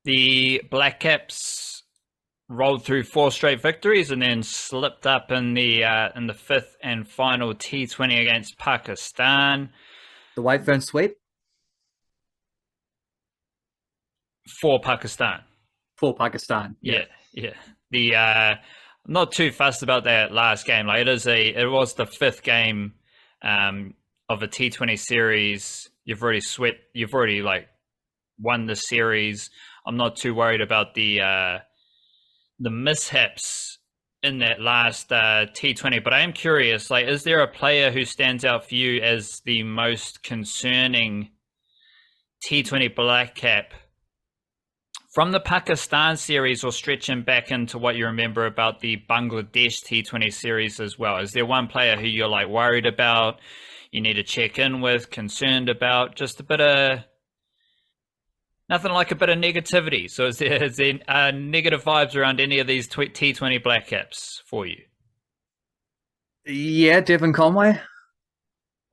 The Blackcaps rolled through 4 straight victories and then slipped up in the fifth and final T20 against Pakistan. The White Fern sweep For Pakistan. for Pakistan. Yeah. The I'm not too fussed about that last game. Like it was the fifth game of a T20 series. You've already like won the series. I'm not too worried about the mishaps in that last T20, but I am curious, like, is there a player who stands out for you as the most concerning T20 Black Cap from the Pakistan series, or stretching back into what you remember about the Bangladesh T20 series as well? Is there one player who you're like worried about, you need to check in with, concerned about, just a bit of nothing like a bit of negativity? So is there negative vibes around any of these T20 Black Caps for you? Yeah, Devon Conway.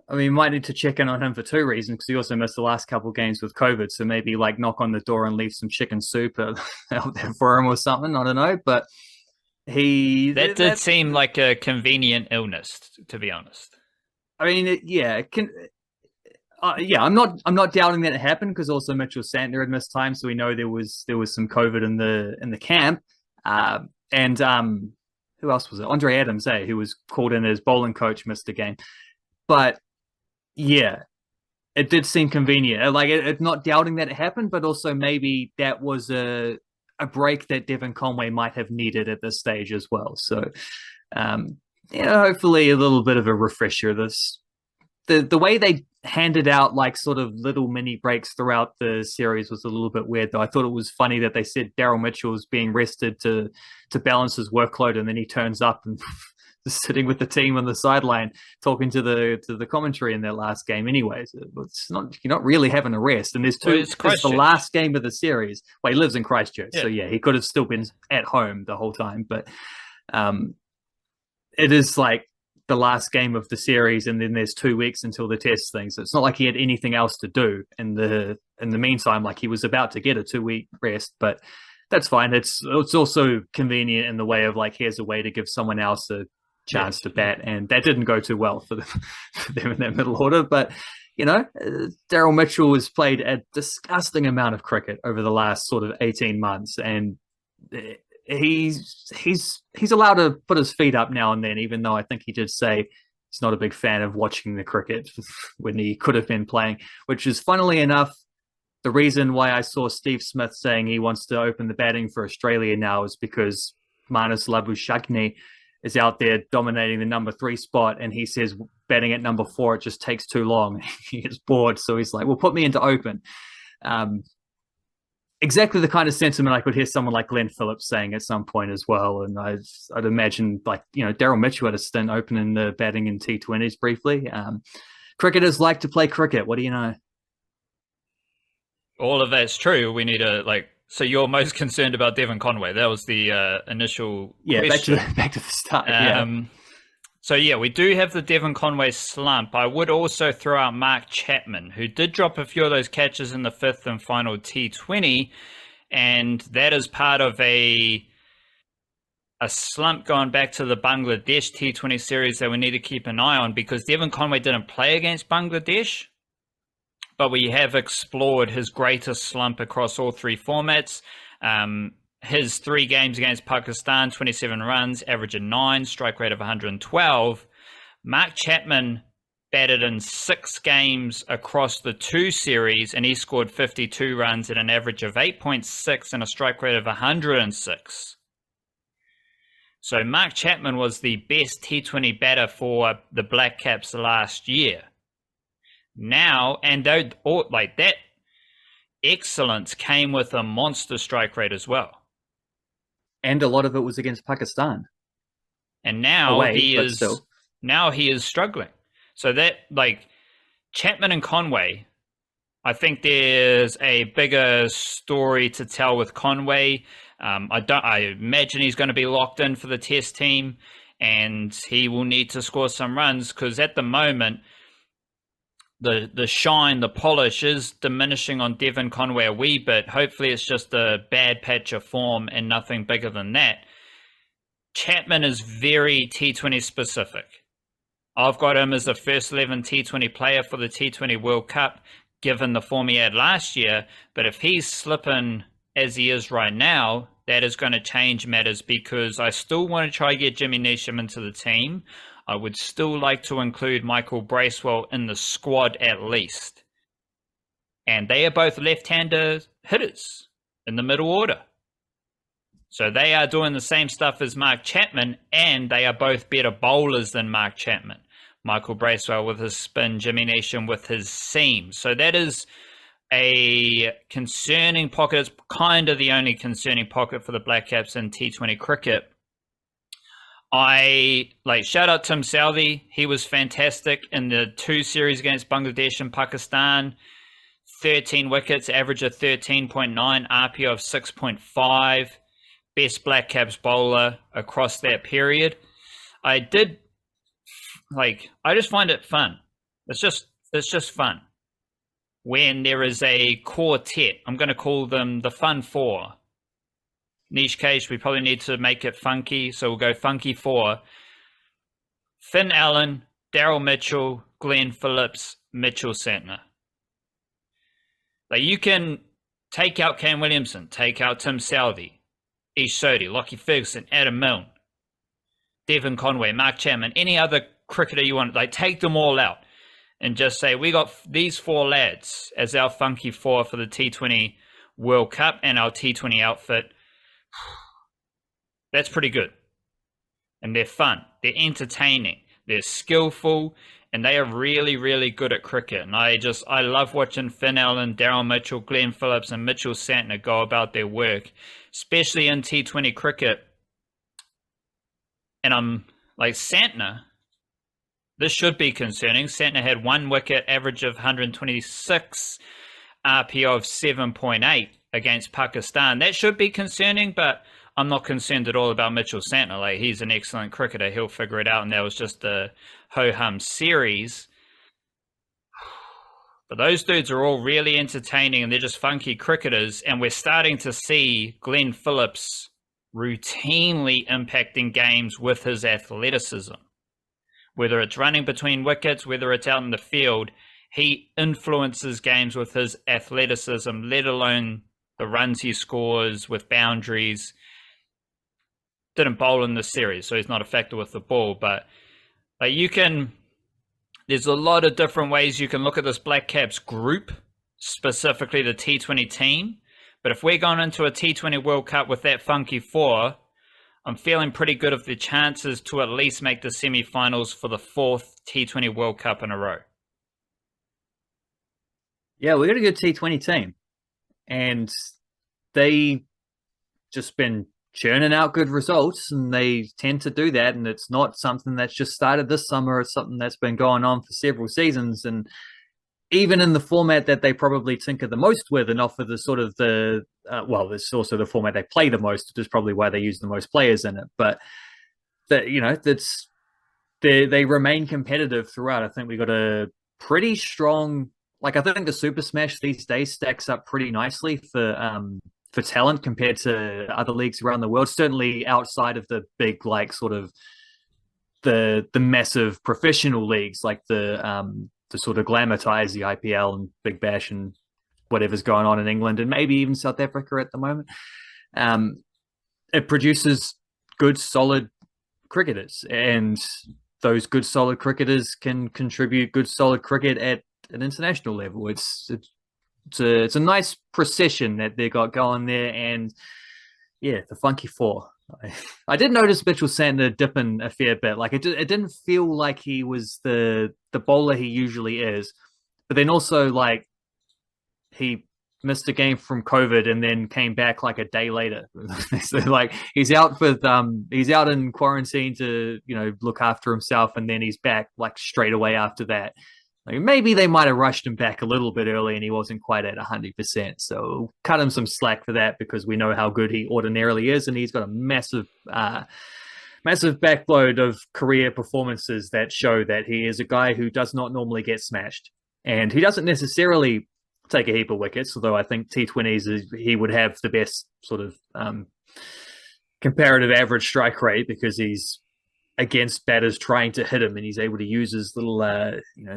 I mean, might need to check in on him for two reasons, because he also missed the last couple of games with COVID. So maybe like knock on the door and leave some chicken soup out there for him or something. I don't know, but that did seem like a convenient illness, to be honest. I mean, yeah, I'm not doubting that it happened, because also Mitchell Santner had missed time, so we know there was some COVID in the camp, and who else was it? Andre Adams, who was called in as bowling coach, missed a game, but. Yeah, it did seem convenient. Like it's not doubting that it happened, but also maybe that was a break that Devon Conway might have needed at this stage as well. So, hopefully a little bit of a refresher. The way they handed out like sort of little mini breaks throughout the series was a little bit weird, though. I thought it was funny that they said Daryl Mitchell was being rested to balance his workload, and then he turns up and just sitting with the team on the sideline talking to the commentary in their last game. Anyways, it's not, you're not really having a rest. And there's the last game of the series. Well, he lives in Christchurch, so yeah, he could have still been at home the whole time. But it is like the last game of the series, and then there's 2 weeks until the test thing. So it's not like he had anything else to do in the meantime. Like he was about to get a 2 week rest, but that's fine. It's also convenient in the way of like, here's a way to give someone else a chance to bat, and that didn't go too well for them in that middle order. But Daryl Mitchell has played a disgusting amount of cricket over the last sort of 18 months, and he's allowed to put his feet up now and then, even though I think he did say he's not a big fan of watching the cricket when he could have been playing, which is, funnily enough, the reason why I saw Steve Smith saying he wants to open the batting for Australia now is because Marnus Labuschagne is out there dominating the number 3 spot, and he says batting at number 4, it just takes too long. He gets bored, so he's like, well, put me into open. Exactly the kind of sentiment I could hear someone like Glenn Phillips saying at some point as well. And I'd imagine, like, Daryl Mitchell had a stint opening the batting in T20s briefly. Cricketers like to play cricket. What do you know? All of that's true. We need to So you're most concerned about Devon Conway. That was the initial question. Back to the start. So yeah, we do have the Devon Conway slump. I would also throw out Mark Chapman, who did drop a few of those catches in the fifth and final T20, and that is part of a slump going back to the Bangladesh T20 series that we need to keep an eye on, because Devon Conway didn't play against Bangladesh, but we have explored his greatest slump across all 3 formats. His 3 games against Pakistan, 27 runs, average of 9, strike rate of 112. Mark Chapman batted in 6 games across the 2 series, and he scored 52 runs at an average of 8.6 and a strike rate of 106. So Mark Chapman was the best T20 batter for the Black Caps last year. Now, and that excellence came with a monster strike rate as well. And a lot of it was against Pakistan. And now he is struggling. So that, Chapman and Conway, I think there's a bigger story to tell with Conway. I imagine he's going to be locked in for the test team, and he will need to score some runs, because at the moment, the shine, the polish is diminishing on Devon Conway a wee bit. Hopefully, it's just a bad patch of form and nothing bigger than that. Chapman is very T20 specific. I've got him as a first 11 T20 player for the T20 World Cup, given the form he had last year. But if he's slipping as he is right now, that is going to change matters, because I still want to try to get Jimmy Neesham into the team. I would still like to include Michael Bracewell in the squad at least. And they are both left-hander hitters in the middle order. So they are doing the same stuff as Mark Chapman, and they are both better bowlers than Mark Chapman. Michael Bracewell with his spin, Jimmy Neesham with his seam. So that is a concerning pocket. It's kind of the only concerning pocket for the Blackcaps in T20 cricket. Shout out Tim Southee. He was fantastic in the 2 series against Bangladesh and Pakistan. 13 wickets, average of 13.9, RPO of 6.5. Best Blackcaps bowler across that period. I just find it fun. It's just fun when there is a quartet. I'm going to call them the Fun Four. Niche case, we probably need to make it funky, so we'll go Funky Four. Finn Allen, Daryl Mitchell, Glenn Phillips, Mitchell Santner. Like, you can take out Cam Williamson, take out Tim Southee, Ish Sodhi, Lockie Ferguson, Adam Milne, Devon Conway, Mark Chapman, any other cricketer you want, take them all out and just say, we got these 4 lads as our Funky Four for the T20 World Cup and our T20 outfit. That's pretty good. And they're fun, they're entertaining, they're skillful, and they are really, really good at cricket. And I love watching Finn Allen, Daryl Mitchell, Glenn Phillips, and Mitchell Santner go about their work, especially in T20 cricket. And I'm like, Santner, this should be concerning. Santner had 1 wicket, average of 126, RPO of 7.8 against Pakistan. That should be concerning, but I'm not concerned at all about Mitchell Santner. He's an excellent cricketer. He'll figure it out, and that was just a ho-hum series. But those dudes are all really entertaining, and they're just funky cricketers, and we're starting to see Glenn Phillips routinely impacting games with his athleticism. Whether it's running between wickets, whether it's out in the field, he influences games with his athleticism, let alone the runs he scores with boundaries. Didn't bowl in this series, so he's not a factor with the ball. But there's a lot of different ways you can look at this Blackcaps group, specifically the T20 team. But if we're going into a T20 World Cup with that Funky Four, I'm feeling pretty good of the chances to at least make the semi-finals for the 4th T20 World Cup in a row. Yeah, we got a good T20 team. And they just been churning out good results, and they tend to do that. And it's not something that's just started this summer. It's something that's been going on for several seasons. And even in the format that they probably tinker the most with, and offer the sort of it's also the format they play the most, which is probably why they use the most players in it. But they remain competitive throughout. I think we got a pretty strong. I think the Super Smash these days stacks up pretty nicely for talent compared to other leagues around the world. Certainly outside of the big, sort of the massive professional leagues, like the sort of glamorize the IPL and Big Bash and whatever's going on in England and maybe even South Africa at the moment. It produces good, solid cricketers, and those good, solid cricketers can contribute good, solid cricket at an international level. It's a nice procession that they got going there. And yeah, the Funky Four. I did notice Mitchell Santner dipping a fair bit. It didn't feel like he was the bowler he usually is. But then also he missed a game from COVID and then came back a day later. So he's out in quarantine to look after himself, and then he's back straight away after that. Maybe they might have rushed him back a little bit early and he wasn't quite at 100%. So cut him some slack for that, because we know how good he ordinarily is. And he's got a massive backload of career performances that show that he is a guy who does not normally get smashed. And he doesn't necessarily take a heap of wickets, although I think T20s he would have the best sort of comparative average strike rate because he's against batters trying to hit him and he's able to use his little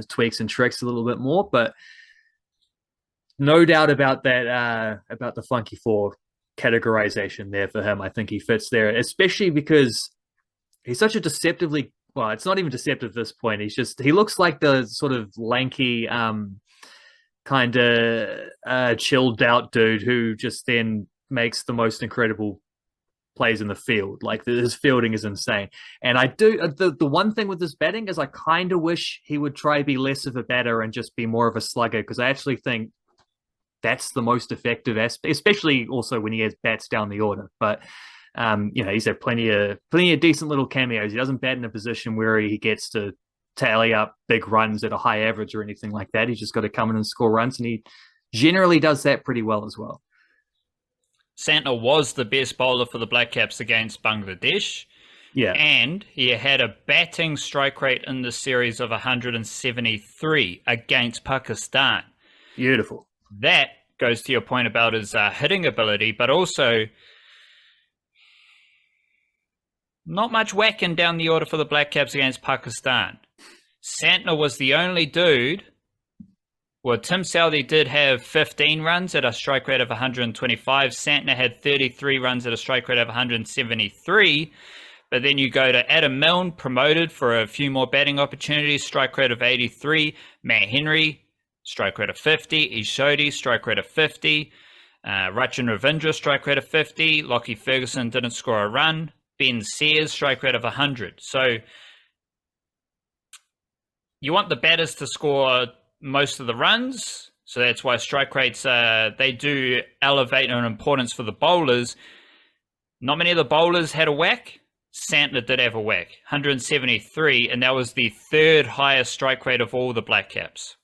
tweaks and tricks a little bit more. But no doubt about that, about the Funky Four categorization there for him. I think he fits there, especially because he's such a deceptively, well, it's not even deceptive at this point. He looks like the sort of lanky, kind of chilled out dude who just then makes the most incredible plays in the field. Like his fielding is insane. And I do the one thing with his batting is I kind of wish he would try to be less of a batter and just be more of a slugger, because I actually think that's the most effective aspect, especially also when he has bats down the order. But he's had plenty of decent little cameos. He doesn't bat in a position where he gets to tally up big runs at a high average or anything like that. He's just got to come in and score runs, and he generally does that pretty well as well. Santner was the best bowler for the Blackcaps against Bangladesh. Yeah. And he had a batting strike rate in the series of 173 against Pakistan. Beautiful. That goes to your point about his hitting ability, but also not much whacking down the order for the Blackcaps against Pakistan. Santner was the only dude. Well, Tim Southey did have 15 runs at a strike rate of 125. Santner had 33 runs at a strike rate of 173. But then you go to Adam Milne, promoted for a few more batting opportunities, strike rate of 83. Matt Henry, strike rate of 50. Ishodi, strike rate of 50. Rachin Ravindra, strike rate of 50. Lockie Ferguson didn't score a run. Ben Sears, strike rate of 100. So you want the batters to score most of the runs. So that's why strike rates, they do elevate in importance for the bowlers. Not many of the bowlers had a whack. Santner did have a whack, 173, and that was the third highest strike rate of all the Blackcaps.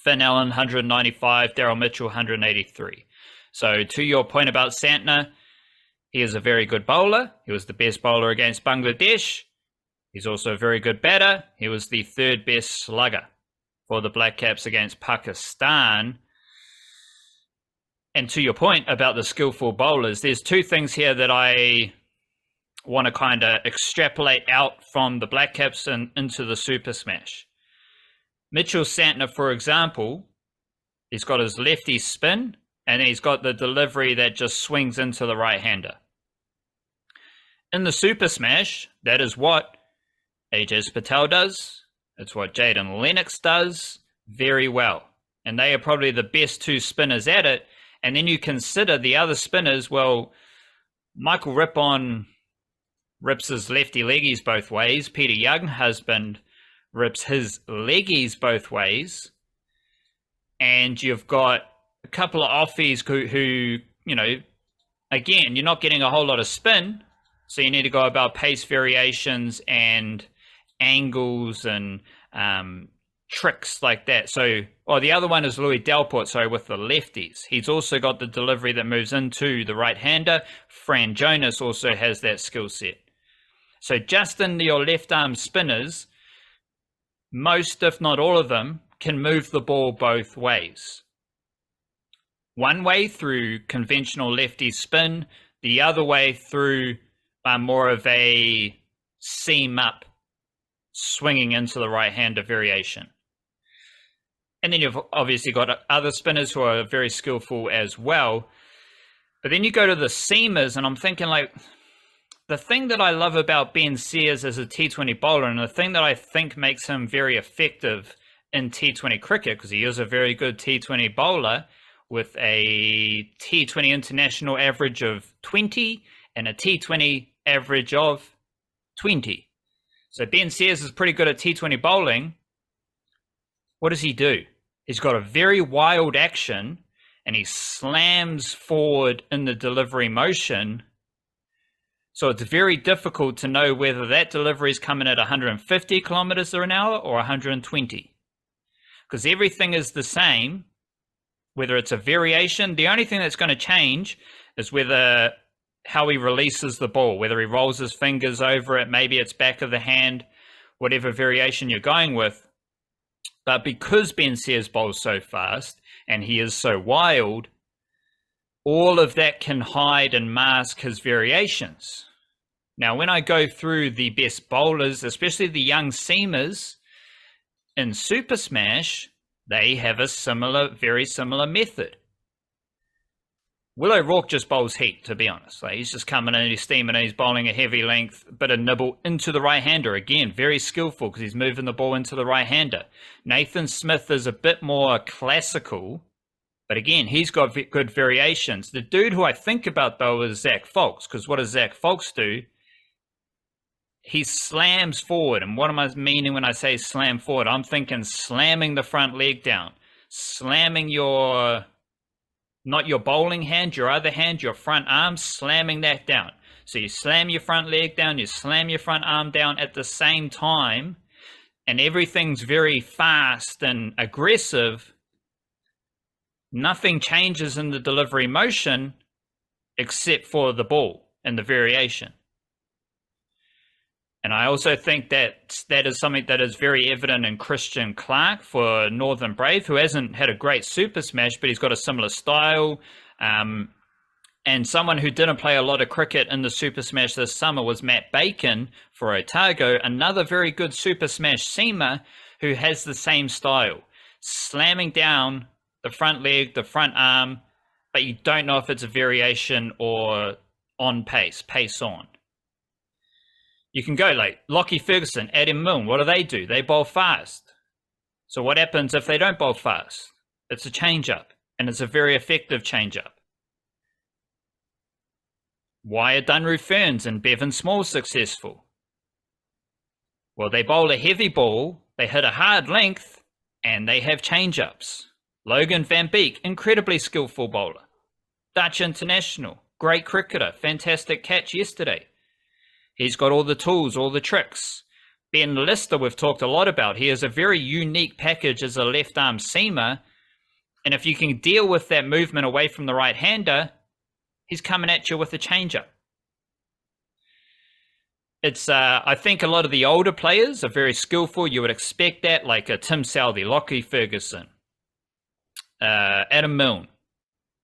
Finn Allen, 195, Daryl Mitchell, 183. So to your point about Santner, he is a very good bowler. He was the best bowler against Bangladesh. He's also a very good batter. He was the third best slugger for the Blackcaps against Pakistan. And to your point about the skillful bowlers, there's two things here that I want to kind of extrapolate out from the Blackcaps and into the Super Smash. Mitchell Santner, for example, he's got his lefty spin and he's got the delivery that just swings into the right-hander. In the Super Smash, that is what Ajaz Patel does. It's what Jaden Lennox does very well. And they are probably the best two spinners at it. And then you consider the other spinners. Well, Michael Rippon rips his lefty leggies both ways. Peter Younghusband rips his leggies both ways. And you've got a couple of offies who, again, you're not getting a whole lot of spin. So you need to go about pace variations and angles and tricks like that. So, the other one is Louis Delport, with the lefties. He's also got the delivery that moves into the right-hander. Fran Jonas also has that skill set. So just in your left-arm spinners, most, if not all of them, can move the ball both ways. One way through conventional lefty spin, the other way through more of a seam up, swinging into the right-hander variation. And then you've obviously got other spinners who are very skillful as well. But then you go to the seamers, and I'm thinking, the thing that I love about Ben Sears as a T20 bowler, and the thing that I think makes him very effective in T20 cricket, because he is a very good T20 bowler with a T20 international average of 20 and a T20 average of 20. So Ben Sears is pretty good at T20 bowling. What does he do? He's got a very wild action and he slams forward in the delivery motion. So it's very difficult to know whether that delivery is coming at 150 kilometers an hour or 120. Because everything is the same, whether it's a variation. The only thing that's going to change is how he releases the ball, whether he rolls his fingers over it, maybe it's back of the hand, whatever variation you're going with. But because Ben Sears bowls so fast and he is so wild, all of that can hide and mask his variations. Now, when I go through the best bowlers, especially the young seamers in Super Smash, they have a very similar method. Will O'Rourke just bowls heat, to be honest. Like, he's just coming in, he's steaming in, he's bowling a heavy length, bit of nibble into the right-hander. Again, very skillful because he's moving the ball into the right-hander. Nathan Smith is a bit more classical, but again, he's got good variations. The dude who I think about, though, is Zach Folks, because what does Zach Folks do? He slams forward. And what am I meaning when I say slam forward? I'm thinking slamming the front leg down, slamming not your bowling hand, your other hand, your front arm, slamming that down. So you slam your front leg down, you slam your front arm down at the same time, and everything's very fast and aggressive. Nothing changes in the delivery motion except for the ball and the variation. And I also think that is something that is very evident in Christian Clark for Northern Brave, who hasn't had a great Super Smash, but he's got a similar style. And someone who didn't play a lot of cricket in the Super Smash this summer was Matt Bacon for Otago, another very good Super Smash seamer who has the same style. Slamming down the front leg, the front arm, but you don't know if it's a variation or on pace on. You can go like Lockie Ferguson, Adam Milne. What do? They bowl fast. So what happens if they don't bowl fast? It's a change-up, and it's a very effective change-up. Why are Dunru Ferns and Bevan Small successful? Well, they bowl a heavy ball, they hit a hard length, and they have change-ups. Logan Van Beek, incredibly skillful bowler. Dutch international, great cricketer, fantastic catch yesterday. He's got all the tools, all the tricks. Ben Lister, we've talked a lot about. He has a very unique package as a left-arm seamer. And if you can deal with that movement away from the right-hander, he's coming at you with a change-up. It's, I think a lot of the older players are very skillful. You would expect that, like a Tim Southey, Lockie Ferguson, Adam Milne.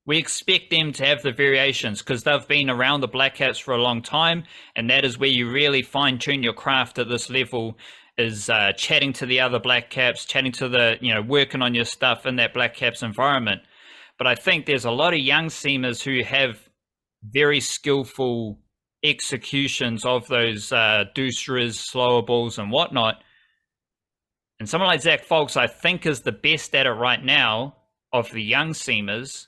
We expect them to have the variations because they've been around the Blackcaps for a long time, and that is where you really fine-tune your craft at this level, is chatting to the other Blackcaps, chatting to working on your stuff in that Blackcaps environment. But I think there's a lot of young seamers who have very skillful executions of those deuceras, slower balls and whatnot. And someone like Zach Folks, I think, is the best at it right now of the young seamers.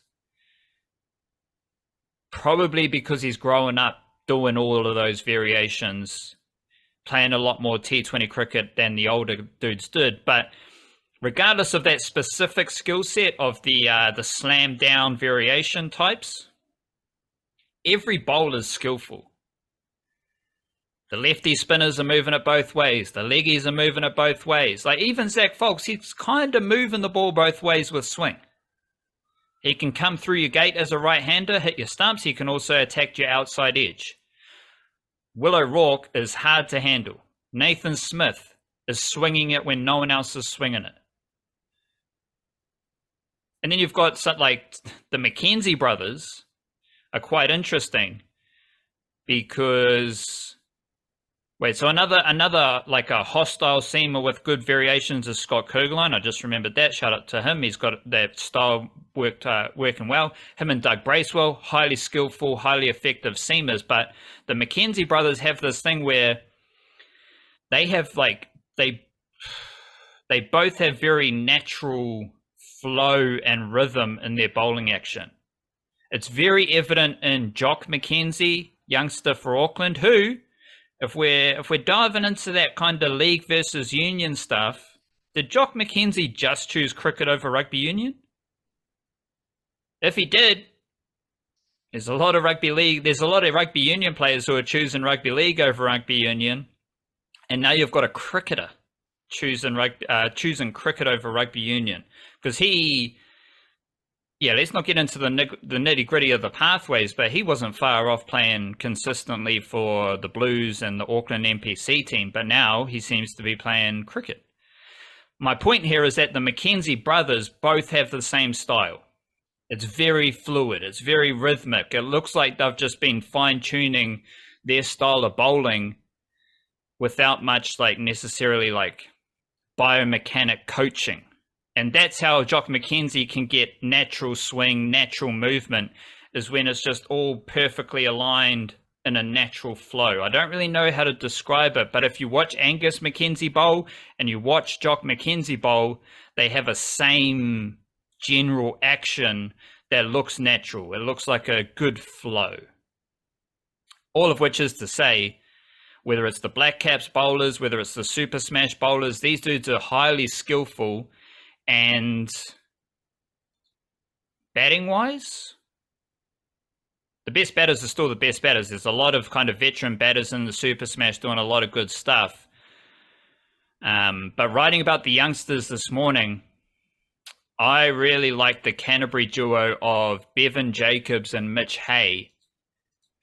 Probably because he's growing up doing all of those variations, playing a lot more T20 cricket than the older dudes did. But regardless of that specific skill set of the slam down variation types, every bowler is skillful. The lefty spinners are moving it both ways. The leggies are moving it both ways. Like even Zach Folks, he's kind of moving the ball both ways with swing. He can come through your gate as a right-hander, hit your stumps. He can also attack your outside edge. Will O'Rourke is hard to handle. Nathan Smith is swinging it when no one else is swinging it. And then you've got something like the McKenzie brothers are quite interesting because... Wait, so another like a hostile seamer with good variations is Scott Kugelheim. I just remembered that. Shout out to him. He's got that style working well. Him and Doug Bracewell, highly skillful, highly effective seamers. But the McKenzie brothers have this thing where they have like they both have very natural flow and rhythm in their bowling action. It's very evident in Jock McKenzie, youngster for Auckland, who, if we're diving into that kind of league versus union stuff, did Jock McKenzie just choose cricket over rugby union? If he did, there's a lot of rugby union players who are choosing rugby league over rugby union, and now you've got a cricketer choosing cricket over rugby union because let's not get into the nitty-gritty of the pathways, but he wasn't far off playing consistently for the Blues and the Auckland NPC team, but now he seems to be playing cricket. my point here is that the McKenzie brothers both have the same style. It's very fluid. It's very rhythmic. It looks like they've just been fine-tuning their style of bowling without much like necessarily like biomechanic coaching. And that's how Jock McKenzie can get natural swing, natural movement, is when it's just all perfectly aligned in a natural flow. I don't really know how to describe it, but if you watch Angus McKenzie bowl and you watch Jock McKenzie bowl, they have a same general action that looks natural. It looks like a good flow. All of which is to say, whether it's the Blackcaps bowlers, whether it's the Super Smash bowlers, these dudes are highly skillful, and batting-wise, the best batters are still the best batters. There's a lot of kind of veteran batters in the Super Smash doing a lot of good stuff. But writing about the youngsters this morning, I really like the Canterbury duo of Bevan Jacobs and Mitch Hay,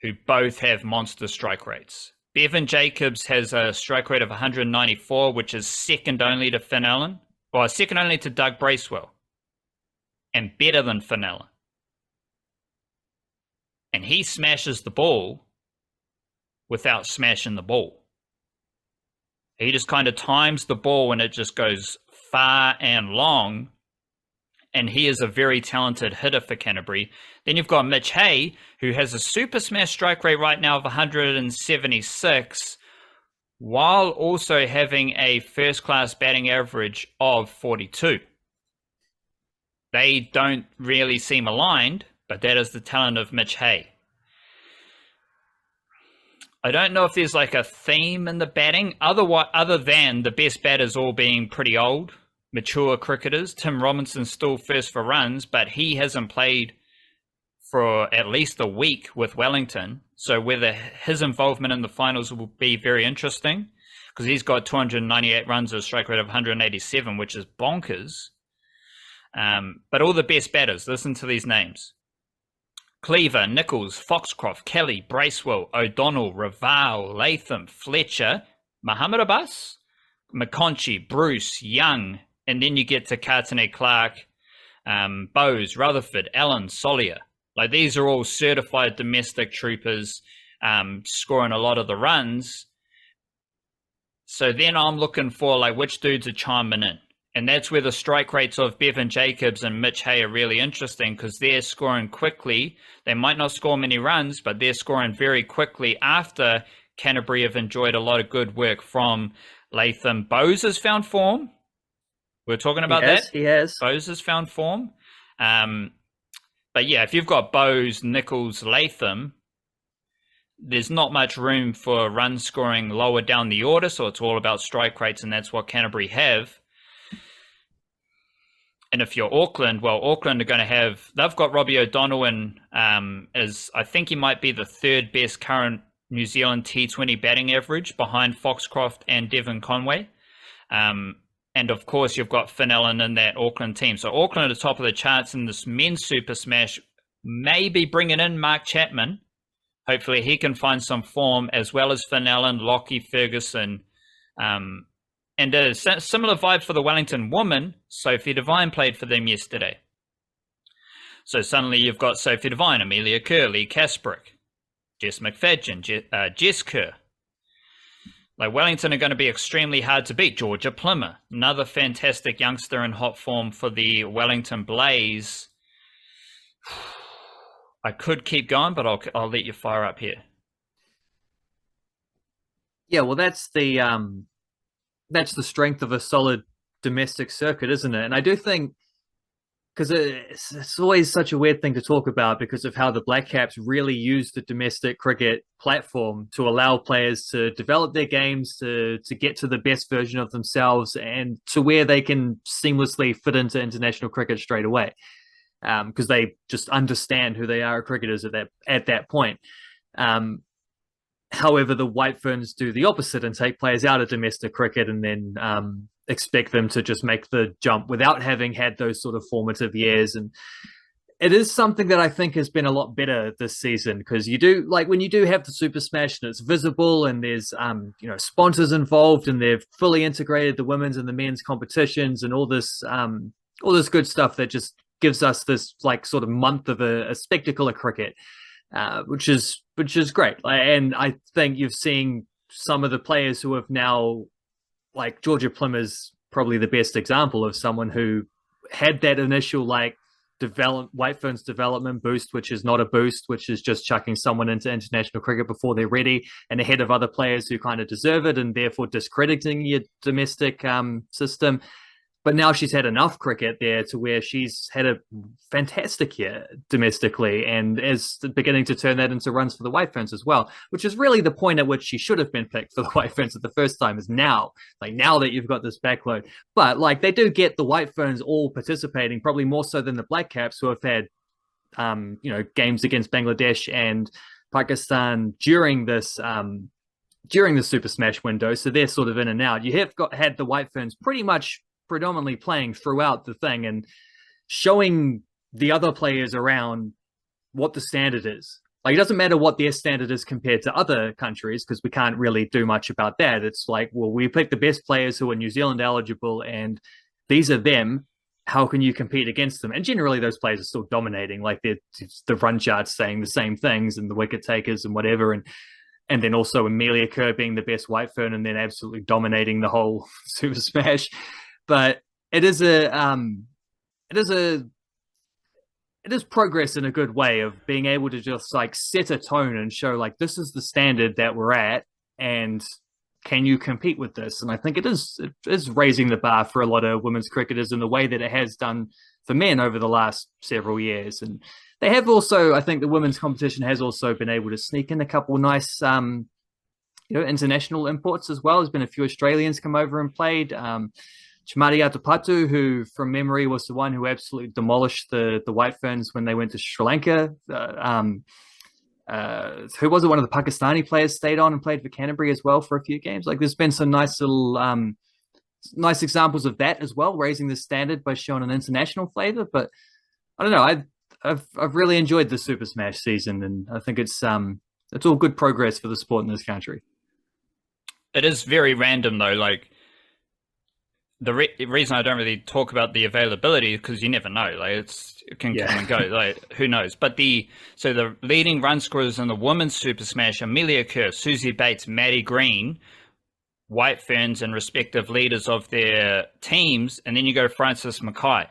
who both have monster strike rates. Bevan Jacobs has a strike rate of 194, which is second only to Finn Allen. Well, second only to Doug Bracewell. And better than Finn Allen. And he smashes the ball without smashing the ball. He just kind of times the ball and it just goes far and long. And he is a very talented hitter for Canterbury. Then you've got Mitch Hay, who has a Super Smash strike rate right now of 176, while also having a first-class batting average of 42. They don't really seem aligned, but that is the talent of Mitch Hay. I don't know if there's like a theme in the batting, other than the best batters all being pretty old, mature cricketers. Tim Robinson's still first for runs, but he hasn't played for at least a week with Wellington. So whether his involvement in the finals will be very interesting, because he's got 298 runs at a strike rate of 187, which is bonkers. But all the best batters, listen to these names: Cleaver, Nichols, Foxcroft, Kelly, Bracewell, O'Donnell, Raval, Latham, Fletcher, Muhammad Abbas, McConchy, Bruce, Young, and then you get to Cartane Clark, Bowes, Rutherford, Allen, Solier. Like, these are all certified domestic troopers, scoring a lot of the runs. So then I'm looking for like which dudes are chiming in. And that's where the strike rates of Bevan Jacobs and Mitch Hay are really interesting, because they're scoring quickly. They might not score many runs, but they're scoring very quickly after Canterbury have enjoyed a lot of good work from Latham. Bowes has found form. We're talking about that. He has. Bowes has found form. But yeah, if you've got Bowes, Nichols, Latham, there's not much room for run scoring lower down the order, so it's all about strike rates, and that's what Canterbury have. And if you're Auckland, well, Auckland are going to have, they've got Robbie O'Donnell in, as I think he might be the third best current New Zealand T20 batting average behind Foxcroft and Devon Conway. And of course, you've got Finn Allen in that Auckland team. So Auckland at the top of the charts in this men's Super Smash, maybe bringing in Mark Chapman. Hopefully he can find some form, as well as Finn Allen, Lockie Ferguson, and a similar vibe for the Wellington woman. Sophie Devine played for them yesterday. So suddenly you've got Sophie Devine, Amelia Kerr, Lee Kasprick, Jess McFadgen, Jess Kerr. Like, Wellington are going to be extremely hard to beat. Georgia Plimmer, another fantastic youngster in hot form for the Wellington Blaze. I could keep going, but I'll let you fire up here. Yeah, well, that's the strength of a solid domestic circuit, isn't it? And I do think, because it's always such a weird thing to talk about because of how the Blackcaps really use the domestic cricket platform to allow players to develop their games, to get to the best version of themselves, and to where they can seamlessly fit into international cricket straight away, because they just understand who they are as cricketers at that point. However, the White Ferns do the opposite and take players out of domestic cricket and then expect them to just make the jump without having had those sort of formative years. And it is something that I think has been a lot better this season because you do like when you do have the Super Smash and it's visible and there's sponsors involved and they've fully integrated the women's and the men's competitions and all this good stuff that just gives us this like sort of month of a spectacle of cricket, which is great. And I think you've seen some of the players who have now, like Georgia Plimmer's probably the best example of someone who had that initial like White Fern's development boost, which is not a boost, which is just chucking someone into international cricket before they're ready and ahead of other players who kind of deserve it, and therefore discrediting your domestic system. But now she's had enough cricket there to where she's had a fantastic year domestically and is beginning to turn that into runs for the White Ferns as well, which is really the point at which she should have been picked for the White Ferns at the first time is now, like now that you've got this backload. But like they do get the White Ferns all participating, probably more so than the Blackcaps who have had, games against Bangladesh and Pakistan during the Super Smash window. So they're sort of in and out. You have had the White Ferns pretty much predominantly playing throughout the thing and showing the other players around what the standard is. Like, it doesn't matter what their standard is compared to other countries because we can't really do much about that. It's like, well, we pick the best players who are New Zealand eligible and these are them. How can you compete against them? And generally those players are still dominating. Like the run charts saying the same things and the wicket takers and whatever. And then also Amelia Kerr being the best White Fern and then absolutely dominating the whole Super Smash. But it is progress in a good way of being able to just like set a tone and show like this is the standard that we're at and can you compete with this? And I think it is raising the bar for a lot of women's cricketers in the way that it has done for men over the last several years. And they have also, I think the women's competition has also been able to sneak in a couple nice international imports as well. There's been a few Australians come over and played. Chamari Atapatu, who from memory was the one who absolutely demolished the White Ferns when they went to Sri Lanka. Who was it? One of the Pakistani players stayed on and played for Canterbury as well for a few games. Like there's been some nice little nice examples of that as well, raising the standard by showing an international flavor. But I don't know. I've really enjoyed the Super Smash season, and I think it's all good progress for the sport in this country. It is very random though. Like the reason I don't really talk about the availability is because you never know. Like it can come and go. Like who knows? But the leading run scorers in the women's Super Smash: Amelia Kerr, Susie Bates, Maddie Green, White Ferns, and respective leaders of their teams. And then you go Francis Mackay.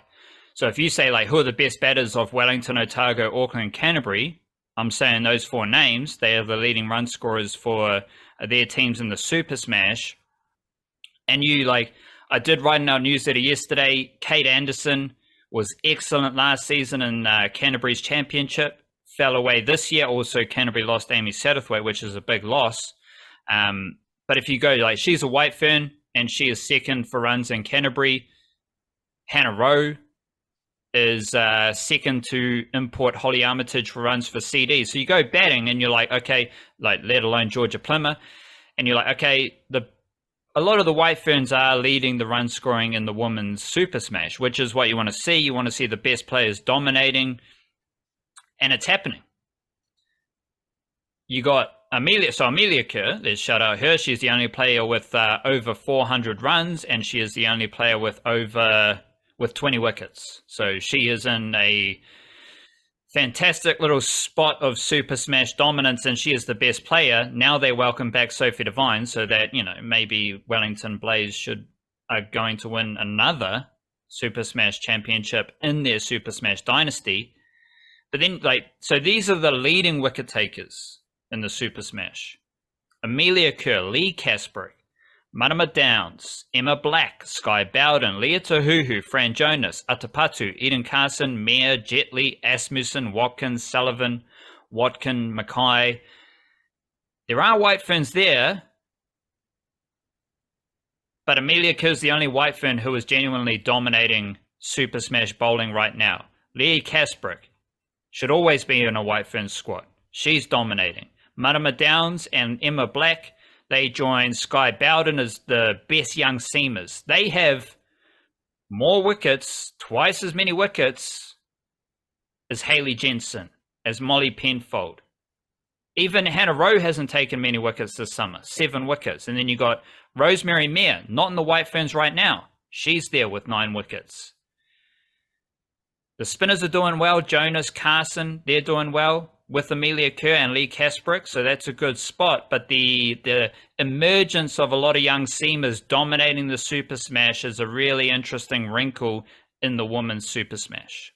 So if you say like who are the best batters of Wellington, Otago, Auckland, Canterbury, I'm saying those four names. They are the leading run scorers for their teams in the Super Smash. And I did write in our newsletter yesterday, Kate Anderson was excellent last season in Canterbury's championship, fell away this year. Also, Canterbury lost Amy Satterthwaite, which is a big loss. But if you go, she's a White Fern, and she is second for runs in Canterbury. Hannah Rowe is second to import Holly Armitage for runs for CD. So you go batting, and you're like, okay, let alone Georgia Plimmer, and you're like, okay, a lot of the White Ferns are leading the run scoring in the women's Super Smash, which is what you want to see. You want to see the best players dominating, and it's happening. You got Amelia Kerr, let's shout out her. She's the only player with over 400 runs, and she is the only player with 20 wickets. So she is in a fantastic little spot of Super Smash dominance, and she is the best player. Now they welcome back Sophie Devine, so that, maybe Wellington Blaze are going to win another Super Smash championship in their Super Smash dynasty. But then, so these are the leading wicket takers in the Super Smash: Amelia Kerr, Lee Casper, Marama Downs, Emma Black, Sky Bowden, Leah Tahuhu, Fran Jonas, Atapatu, Eden Carson, Mayer, Jetley, Asmussen, Watkins, Sullivan, Watkin, Mackay. There are White Ferns there, but Amelia Kerr's the only White Fern who is genuinely dominating Super Smash bowling right now. Leah Kasprick should always be in a White Fern squad. She's dominating. Marama Downs and Emma Black, they join Sky Bowden as the best young seamers. They have more wickets, twice as many wickets is Haley Jensen, as Molly Penfold. Even Hannah Rowe hasn't taken many wickets this summer, 7 wickets. And then you got Rosemary Mayer, not in the White Ferns right now. She's there with 9 wickets. The spinners are doing well. Jonas, Carson, they're doing well with Amelia Kerr and Lee Kasprick, so that's a good spot. But the emergence of a lot of young seamers dominating the Super Smash is a really interesting wrinkle in the women's Super Smash.